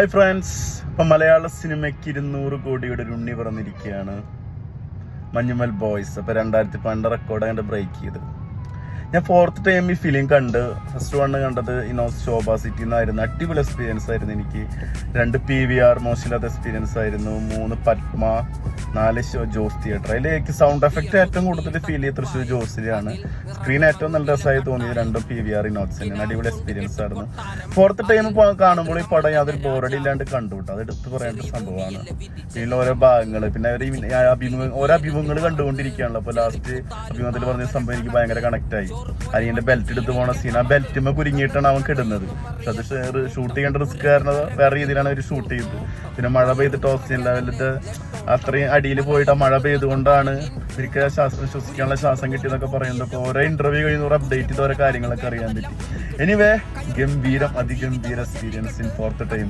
Hi friends, ഇപ്പം മലയാള സിനിമയ്ക്ക് 200 കോടിയുടെ ഒരു ഉണ്ണി പറഞ്ഞിരിക്കുകയാണ് മഞ്ഞുമൽ ബോയ്സ്. അപ്പോൾ 2012 റെക്കോർഡ് അങ്ങോട്ട് ബ്രേക്ക് ചെയ്ത്. ഞാൻ 4th ടൈം ഈ ഫിലിം കണ്ട്. ഫസ്റ്റ് വണ്ണ് കണ്ടത് ശോഭ സിറ്റി എന്നായിരുന്നു. അടിപൊളി എക്സ്പീരിയൻസ് ആയിരുന്നു എനിക്ക്. 2 PVR മോശമില്ലാത്ത എക്സ്പീരിയൻസ് ആയിരുന്നു. 3 പത്മ, 4 ജോസ് തിയേറ്റർ. അതിലേക്ക് സൗണ്ട് എഫക്റ്റ് ഏറ്റവും കൂടുതൽ ഫീൽ ചെയ്ത് തൃശ്ശൂർ ജോസിലാണ്. സ്ക്രീൻ ഏറ്റവും നല്ല രസമായി തോന്നിയത് 2 PVR ഇനോക്സ് തന്നെയാണ്. അടിപൊളി എക്സ്പീരിയൻസ് ആയിരുന്നു. 4th ടൈം കാണുമ്പോൾ ഈ പടം യാതൊരു ബോറടി ഇല്ലാണ്ട് കണ്ടുവിട്ടു. അത് എടുത്ത് പറയേണ്ട സംഭവമാണ്. പിന്നെ ഓരോ ഭാഗങ്ങൾ, പിന്നെ ഓരോ അഭിമുഖങ്ങൾ കണ്ടുകൊണ്ടിരിക്കുകയാണല്ലോ. അപ്പോൾ ലാസ്റ്റ് അഭിമുഖത്തിൽ പറഞ്ഞ സംഭവം എനിക്ക് ഭയങ്കര കണക്റ്റായി. അനിയന്റെ ബെൽറ്റ് എടുത്ത് പോണ സീൻ, ആ ബെൽറ്റുമ്മ കുരുങ്ങിയിട്ടാണ് അവൻ കിടുന്നത്. പക്ഷെ അത് ഷൂട്ട് ചെയ്യേണ്ട റിസ്ക് കാരണം വേറെ രീതിയിലാണ് അവർ ഷൂട്ട് ചെയ്തത്. പിന്നെ മഴ പെയ്തിട്ട് ഓക്സിജൻ ലെവലിന്റെ അത്രയും അടിയിൽ പോയിട്ട് ആ മഴ പെയ്തുകൊണ്ടാണ് എനിക്ക് ശ്വസിക്കാനുള്ള ശ്വാസം കിട്ടിയെന്നൊക്കെ പറയുന്നത്. ഓരോ ഇന്റർവ്യൂ കഴിയുന്ന അപ്ഡേറ്റ് ചെയ്ത ഓരോ കാര്യങ്ങളൊക്കെ അറിയാൻ പറ്റി. എനിവേ, ഗംഭീരം, അതിഗംഭീര എക്സ്പീരിയൻസ് ഇൻ 4th ടൈം.